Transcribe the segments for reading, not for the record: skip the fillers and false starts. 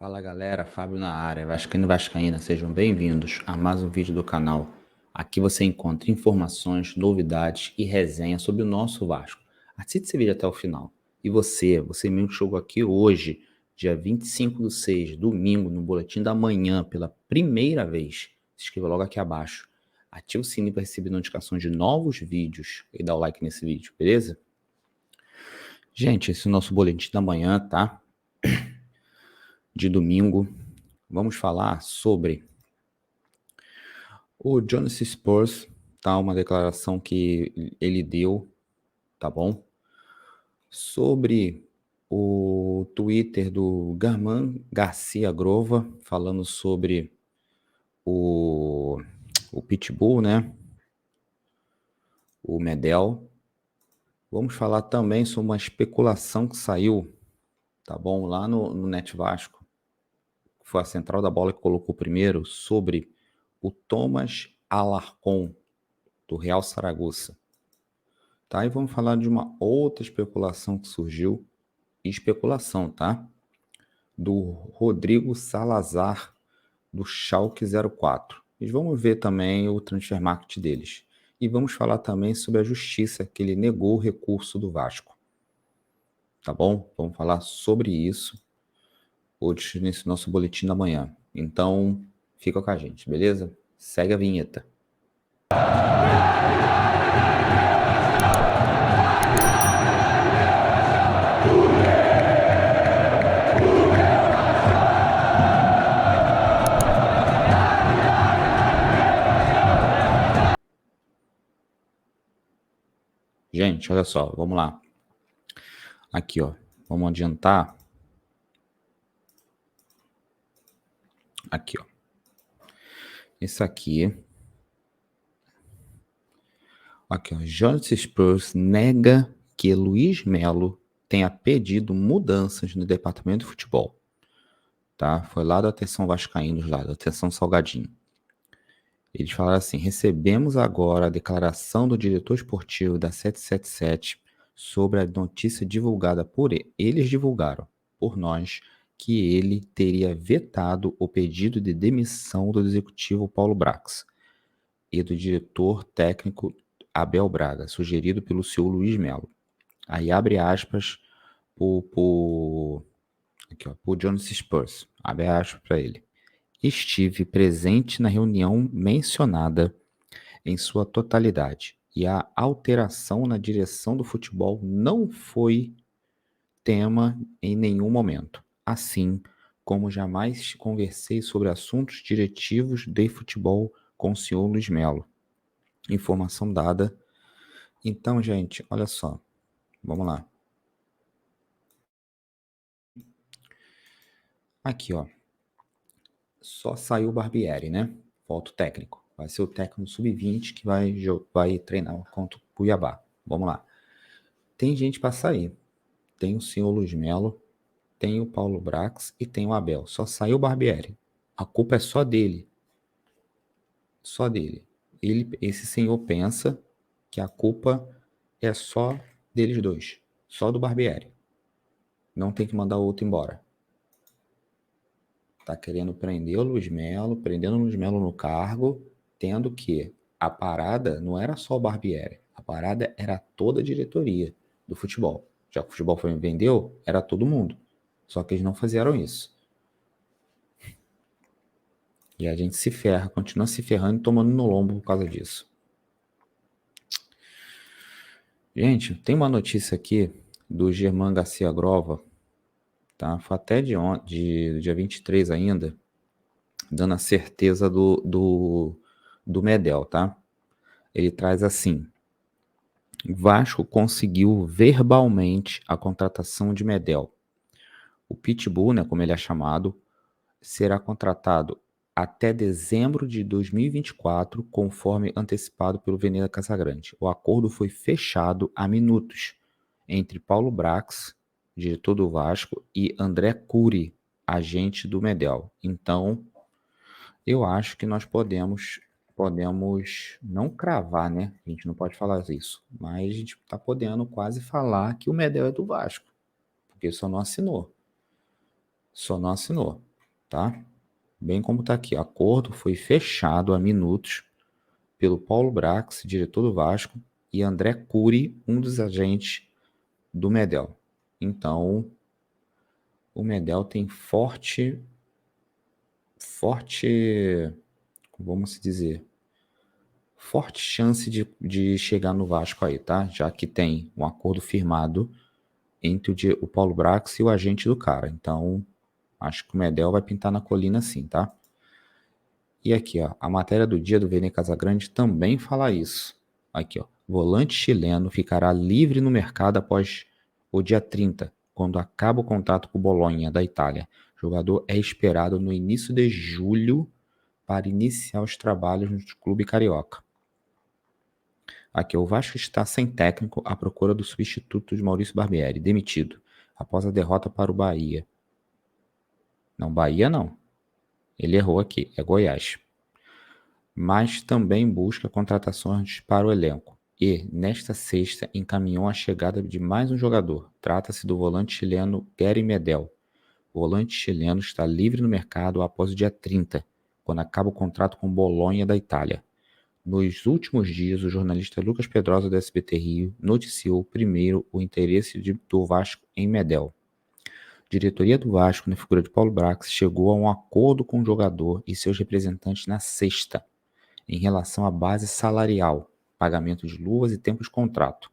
Fala galera, Fábio na área, Vascaíno e Vascaína, sejam bem-vindos a mais um vídeo do canal. Aqui você encontra informações, novidades e resenha sobre o nosso Vasco. Assista esse vídeo até o final. E você mesmo que chegou aqui hoje, dia 25/6, domingo, no Boletim da Manhã, pela primeira vez, se inscreva logo aqui abaixo. Ative o sininho para receber notificações de novos vídeos e dá o like nesse vídeo, beleza? Gente, esse é o nosso Boletim da Manhã, tá? De domingo. Vamos falar sobre o Jonas Spurs, tá? Uma declaração que ele deu, tá bom? Sobre o Twitter do Garman Garcia Grova, falando sobre o Pitbull, né? O Medel. Vamos falar também sobre uma especulação que saiu, tá bom? Lá no Net Vasco. Foi a central da bola que colocou primeiro sobre o Thomas Alarcon, do Real Saragossa. Tá? E vamos falar de uma outra especulação que surgiu, especulação, tá? Do Rodrigo Salazar, do Schalke 04. E vamos ver também o transfer market deles. E vamos falar também sobre a justiça, que ele negou o recurso do Vasco. Tá bom? Vamos falar sobre isso hoje nesse nosso boletim da manhã. Então, fica com a gente, beleza? Segue a vinheta. Gente, olha só, vamos lá. Aqui, ó, vamos adiantar. Aqui, ó. Esse aqui. Aqui, ó. Jonas Spurs nega que Luiz Melo tenha pedido mudanças no departamento de futebol. Tá? Foi lá da Atenção Vascaínos, lá da Atenção Salgadinho. Eles falaram assim: recebemos agora a declaração do diretor esportivo da 777 sobre a notícia divulgada por ele. Eles divulgaram por nós que ele teria vetado o pedido de demissão do executivo Paulo Brax e do diretor técnico Abel Braga, sugerido pelo senhor Luiz Melo. Aí abre aspas aqui, ó, por Jonas Spurs, abre aspas para ele. Estive presente na reunião mencionada em sua totalidade e a alteração na direção do futebol não foi tema em nenhum momento. Assim como jamais conversei sobre assuntos diretivos de futebol com o senhor Luiz Melo. Informação dada. Então, gente, olha só. Vamos lá. Aqui, ó. Só saiu o Barbieri, né? Volta o técnico. Vai ser o técnico sub-20 que vai treinar contra o Cuiabá. Vamos lá. Tem gente para sair. Tem o senhor Luiz Melo, tem o Paulo Brax e tem o Abel. Só saiu o Barbieri. A culpa é só dele. Só dele. Esse senhor pensa que a culpa é só deles dois. Só do Barbieri. Não tem que mandar o outro embora. Tá querendo prender o Luiz Melo, prendendo o Luiz Melo no cargo, tendo que a parada não era só o Barbieri, a parada era toda a diretoria do futebol. Já que o futebol vendeu, era todo mundo. Só que eles não fizeram isso. E a gente se ferra, continua se ferrando e tomando no lombo por causa disso. Gente, tem uma notícia aqui do Germán Garcia Grova, tá? Foi até de dia 23 ainda, dando a certeza do Medel, tá? Ele traz assim: Vasco conseguiu verbalmente a contratação de Medel. O Pitbull, né, como ele é chamado, será contratado até dezembro de 2024, conforme antecipado pelo Veneza Casagrande. O acordo foi fechado há minutos entre Paulo Brax, diretor do Vasco, e André Curi, agente do Medel. Então, eu acho que nós podemos não cravar, né? A gente não pode falar isso, mas a gente está podendo quase falar que o Medel é do Vasco, porque só não assinou. Só não assinou. tá? Bem como tá aqui. Acordo foi fechado há minutos pelo Paulo Brax, diretor do Vasco, e André Cury, um dos agentes do Medel. Então, o Medel tem forte, vamos dizer, forte chance de chegar no Vasco aí, tá? Já que tem um acordo firmado entre o Paulo Brax e o agente do cara. Então, acho que o Medel vai pintar na colina sim, tá? E aqui, ó, a matéria do dia do Vene Casagrande também fala isso. Aqui, ó, volante chileno ficará livre no mercado após o dia 30, quando acaba o contrato com o Bolonha, da Itália. O jogador é esperado no início de julho para iniciar os trabalhos no clube carioca. Aqui, o Vasco está sem técnico à procura do substituto de Maurício Barbieri, demitido, após a derrota para o Bahia. Não, Bahia não. Ele errou aqui, é Goiás. Mas também busca contratações para o elenco. E, nesta sexta, encaminhou a chegada de mais um jogador. Trata-se do volante chileno Gary Medel. O volante chileno está livre no mercado após o dia 30, quando acaba o contrato com o Bolonha da Itália. Nos últimos dias, o jornalista Lucas Pedrosa do SBT Rio noticiou primeiro o interesse do Vasco em Medel. A diretoria do Vasco, na figura de Paulo Brax, chegou a um acordo com o jogador e seus representantes na sexta, em relação à base salarial, pagamento de luvas e tempo de contrato.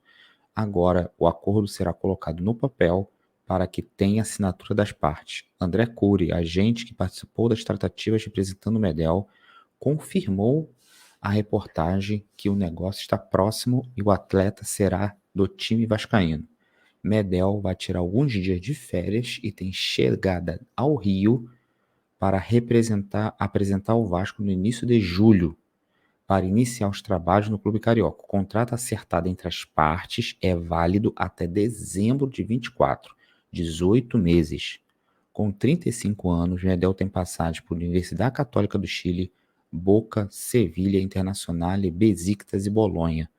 Agora, o acordo será colocado no papel para que tenha assinatura das partes. André Cury, agente que participou das tratativas representando o Medel, confirmou a reportagem que o negócio está próximo e o atleta será do time vascaíno. Medel vai tirar alguns dias de férias e tem chegada ao Rio para apresentar o Vasco no início de julho, para iniciar os trabalhos no Clube Carioca. O contrato acertado entre as partes é válido até dezembro de 24, 18 meses. Com 35 anos, Medel tem passagem por Universidade Católica do Chile, Boca, Sevilha Internacional, Besiktas e Bolonha.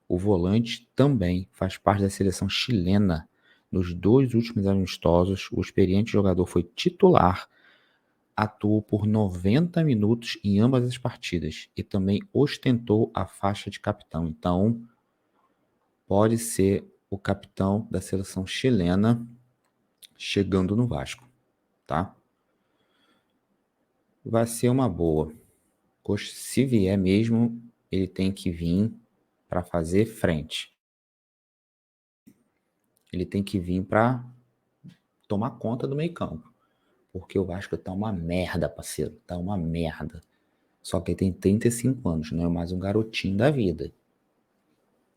O volante também faz parte da seleção chilena. Nos 2 últimos amistosos, o experiente jogador foi titular, atuou por 90 minutos em ambas as partidas e também ostentou a faixa de capitão. Então, pode ser o capitão da seleção chilena chegando no Vasco, tá? Vai ser uma boa. Se vier mesmo, ele tem que vir para fazer frente. Ele tem que vir para tomar conta do meio-campo. Porque o Vasco tá uma merda, parceiro. Tá uma merda. Só que ele tem 35 anos, não é mais um garotinho da vida.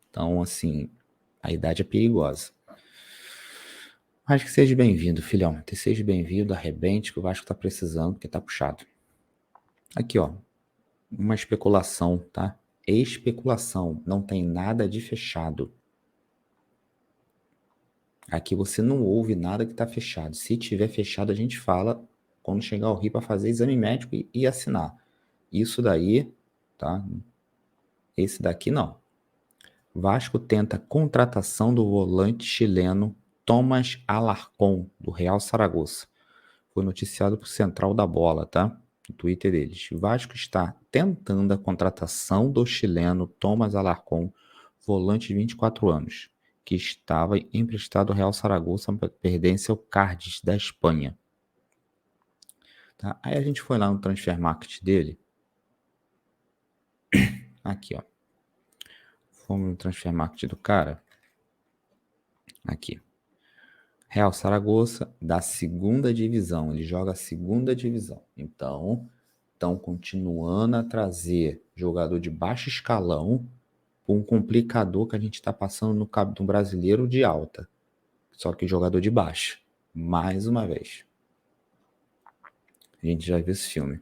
Então, assim, a idade é perigosa. Mas que seja bem-vindo, filhão. Que seja bem-vindo, arrebente, que o Vasco tá precisando, porque tá puxado. Aqui, ó. Uma especulação, tá? Especulação. Não tem nada de fechado. Aqui você não ouve nada que tá fechado. Se tiver fechado, a gente fala quando chegar ao Rio para fazer exame médico e assinar. Isso daí, tá? Esse daqui não. Vasco tenta contratação do volante chileno Thomas Alarcón, do Real Saragossa. Foi noticiado por Central da Bola, tá? No Twitter deles. Vasco está tentando a contratação do chileno Thomas Alarcón, volante de 24 anos, que estava emprestado ao Real Saragossa, pertence ao Cádiz, da Espanha. Tá? Aí a gente foi lá no Transfer Market dele. Aqui, ó. Fomos no Transfer Market do cara. Aqui. Real Saragossa, da segunda divisão. Ele joga a segunda divisão. Então, estão continuando a trazer jogador de baixo escalão por um complicador que a gente está passando no brasileiro de alta. Só que jogador de baixo. Mais uma vez. A gente já viu esse filme.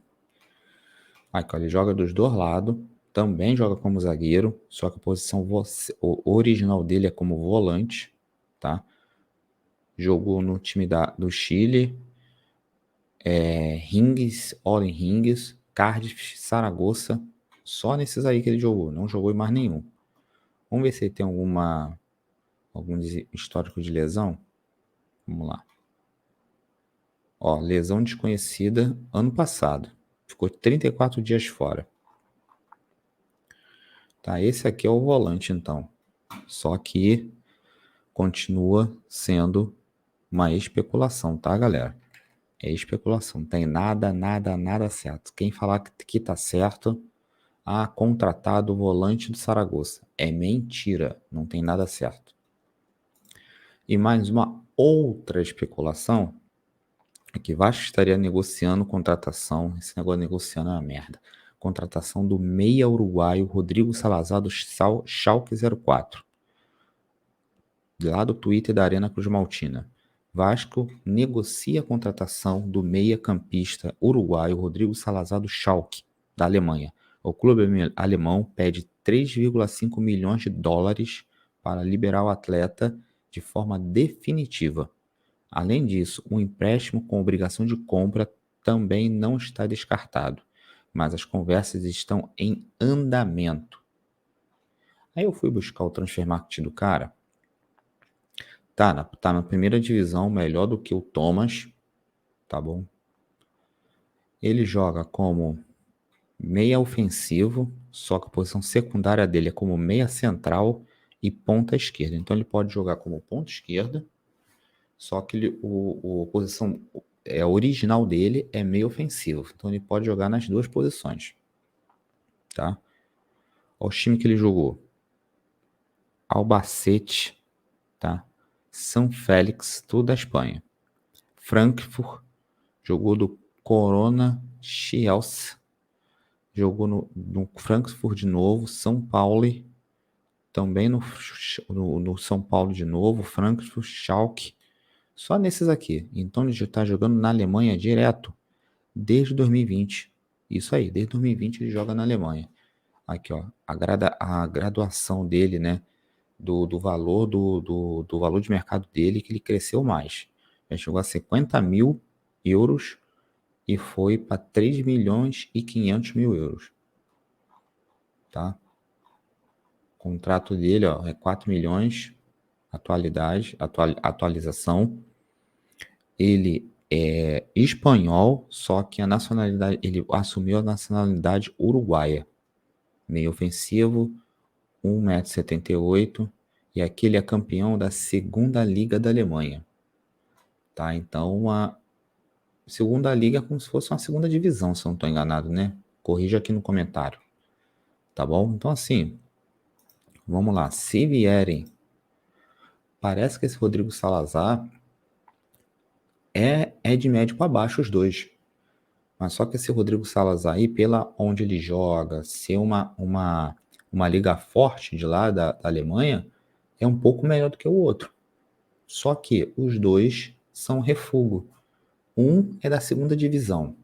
Aqui, ó, ele joga dos dois lados. Também joga como zagueiro. Só que a posição original dele é como volante. Tá? Jogou no time do Chile, Rings, Oren Rings, Cardiff, Saragossa. Só nesses aí que ele jogou. Não jogou em mais nenhum. Vamos ver se ele tem algum histórico de lesão. Vamos lá. Ó, lesão desconhecida ano passado. Ficou 34 dias fora. Tá, esse aqui é o volante, então. Só que continua sendo uma especulação, tá, galera? É especulação. Não tem nada certo. Quem falar que tá certo, contratado o volante do Saragossa. É mentira. Não tem nada certo. E mais uma outra especulação é que Vasco estaria negociando contratação. Esse negócio de negociando é uma merda. Contratação do meia uruguaio Rodrigo Salazar do Schalke 04. Lá do Twitter da Arena Cruz Maltina. Vasco negocia a contratação do meia-campista uruguaio Rodrigo Salazar do Schalke, da Alemanha. O clube alemão pede 3,5 milhões de dólares para liberar o atleta de forma definitiva. Além disso, um empréstimo com obrigação de compra também não está descartado, mas as conversas estão em andamento. Aí eu fui buscar o transfer market do cara. Tá na primeira divisão, melhor do que o Thomas, tá bom? Ele joga como meia ofensivo, só que a posição secundária dele é como meia central e ponta esquerda. Então ele pode jogar como ponta esquerda, só que a posição original dele é meio ofensivo. Então ele pode jogar nas duas posições, tá? Olha o time que ele jogou. Albacete, tá? São Félix, tudo da Espanha. Frankfurt, jogou do Corona Chelsea, jogou no Frankfurt de novo, São Paulo, também no São Paulo de novo, Frankfurt, Schalke, só nesses aqui. Então ele já está jogando na Alemanha direto, desde 2020. Isso aí, desde 2020 ele joga na Alemanha. Aqui, ó, a graduação dele, né, do valor do valor de mercado dele, que ele cresceu mais. Ele chegou a 50 mil euros e foi para 3 milhões e 500 mil euros. Tá? O contrato dele, ó, é 4 milhões, atualização. Ele é espanhol, só que a nacionalidade, ele assumiu a nacionalidade uruguaia. Meio ofensivo, 1,78 m, e aqui ele é campeão da segunda liga da Alemanha. Tá? Então, a segunda liga é como se fosse uma segunda divisão, se eu não estou enganado, né? Corrija aqui no comentário. Tá bom? Então, assim, vamos lá. Se vierem, parece que esse Rodrigo Salazar é de médio para baixo os dois. Mas só que esse Rodrigo Salazar aí, pela onde ele joga, ser uma liga forte de lá da Alemanha, é um pouco melhor do que o outro. Só que os dois são refúgio. Um é da segunda divisão.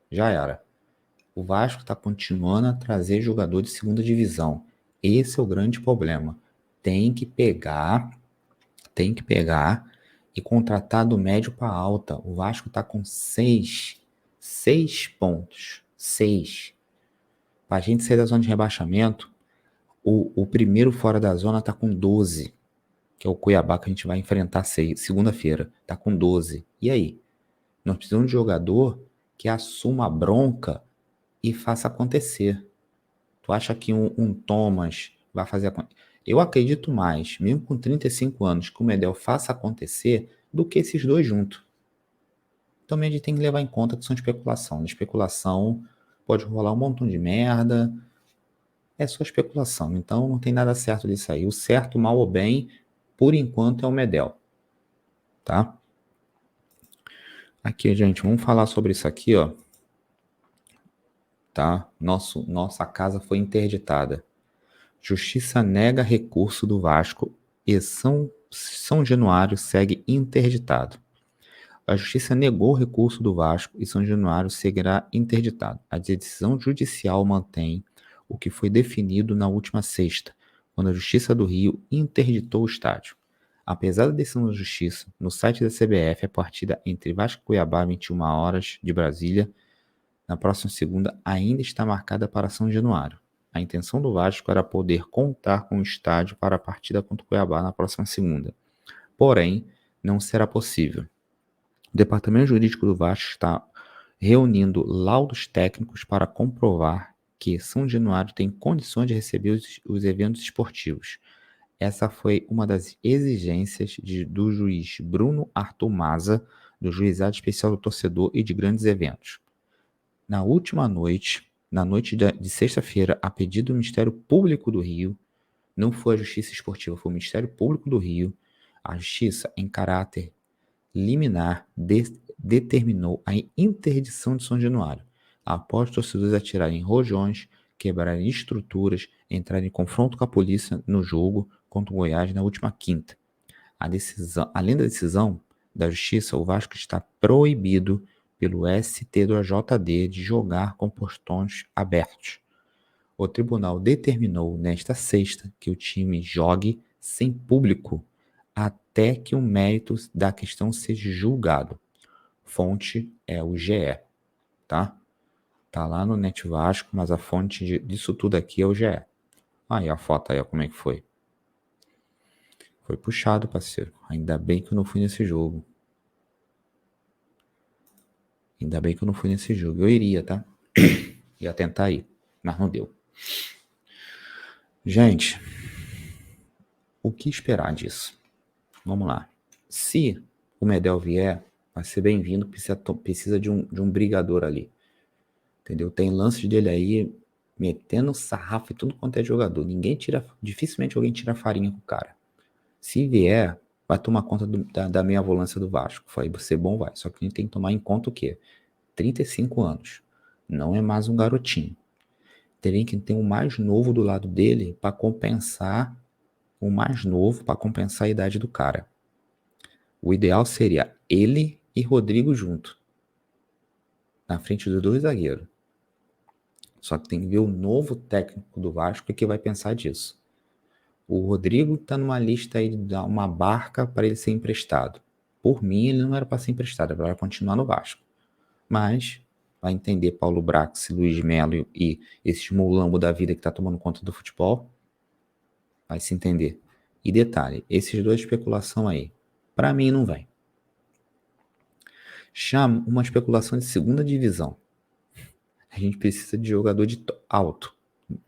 Já era. O Vasco está continuando a trazer jogador de segunda divisão. Esse é o grande problema. Tem que pegar e contratar do médio para alta. O Vasco está com 6 pontos. 6. Para a gente sair da zona de rebaixamento, o primeiro fora da zona está com 12, que é o Cuiabá que a gente vai enfrentar segunda-feira. Está com 12. E aí? Nós precisamos de jogador que assuma a bronca e faça acontecer. Tu acha que um Thomas vai fazer acontecer? Eu acredito mais, mesmo com 35 anos, que o Medel faça acontecer do que esses dois juntos. Também a gente tem que levar em conta que são especulação. Na especulação pode rolar um montão de merda. É só especulação. Então não tem nada certo disso aí. O certo, mal ou bem, por enquanto é o Medel. Tá? Aqui, gente, vamos falar sobre isso aqui, ó. Tá? Nossa casa foi interditada. Justiça nega recurso do Vasco e São Januário segue interditado. A Justiça negou o recurso do Vasco e São Januário seguirá interditado. A decisão judicial mantém o que foi definido na última sexta, quando a Justiça do Rio interditou o estádio. Apesar da decisão da Justiça, no site da CBF, a partida entre Vasco e Cuiabá, 21 horas de Brasília, na próxima segunda, ainda está marcada para São Januário. A intenção do Vasco era poder contar com o estádio para a partida contra o Cuiabá na próxima segunda. Porém, não será possível. O Departamento Jurídico do Vasco está reunindo laudos técnicos para comprovar que São Januário tem condições de receber os eventos esportivos. Essa foi uma das exigências do juiz Bruno Arthur Maza, do Juizado Especial do Torcedor e de Grandes Eventos. Na última noite, na noite de sexta-feira, a pedido do Ministério Público do Rio, não foi a Justiça Esportiva, foi o Ministério Público do Rio, a Justiça, em caráter liminar, determinou a interdição de São Januário, após os torcedores atirarem rojões, quebrarem estruturas, entrarem em confronto com a polícia no jogo contra o Goiás na última quinta. Além da decisão da Justiça, o Vasco está proibido pelo STJD de jogar com portões abertos. O tribunal determinou nesta sexta que o time jogue sem público até que o mérito da questão seja julgado. Fonte é o GE, tá? Tá lá no Net Vasco, mas a fonte disso tudo aqui é o GE. Aí a foto aí, ó, como é que foi. Foi puxado, parceiro. Ainda bem que eu não fui nesse jogo. Ainda bem que eu não fui nesse jogo. Eu iria, tá? Ia tentar ir, mas não deu. Gente, o que esperar disso? Vamos lá. Se o Medel vier, vai ser bem-vindo, precisa de um brigador ali. Entendeu? Tem lances dele aí, metendo sarrafo e tudo quanto é jogador. Dificilmente alguém tira farinha com o cara. Se vier, vai tomar conta da meia volância do Vasco. Vai ser bom, vai. Só que a gente tem que tomar em conta o quê? 35 anos. Não é mais um garotinho. Teria que ter um mais novo do lado dele para compensar o mais novo, para compensar a idade do cara. O ideal seria ele e Rodrigo junto, na frente dos dois zagueiros. Só que tem que ver o novo técnico do Vasco que vai pensar disso. O Rodrigo está numa lista aí de dar uma barca para ele ser emprestado. Por mim, ele não era para ser emprestado, era para continuar no Vasco. Mas vai entender Paulo Brax, Luiz Melo e esse mulambo da vida que está tomando conta do futebol. Vai se entender. E detalhe, esses dois especulação aí, para mim não vem. Chama uma especulação de segunda divisão. A gente precisa de jogador de alto,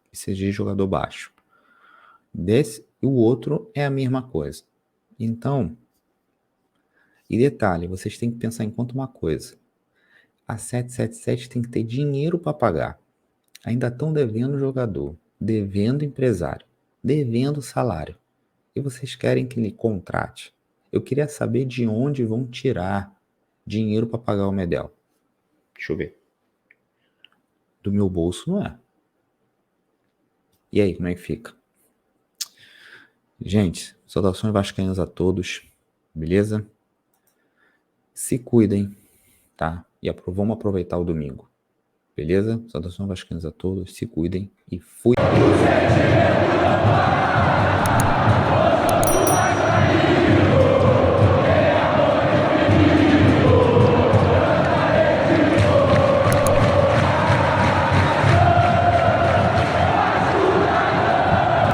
precisa de jogador baixo. E o outro é a mesma coisa. Então, e detalhe, vocês têm que pensar em conta uma coisa. A 777 tem que ter dinheiro para pagar. Ainda estão devendo jogador, devendo empresário, devendo salário. E vocês querem que ele contrate? Eu queria saber de onde vão tirar dinheiro para pagar o Medel. Deixa eu ver. Do meu bolso não é. E aí, como é que fica? Gente, saudações vascaínas a todos, beleza? Se cuidem, tá? E vamos aproveitar o domingo, beleza? Saudações vascaínas a todos, se cuidem e fui!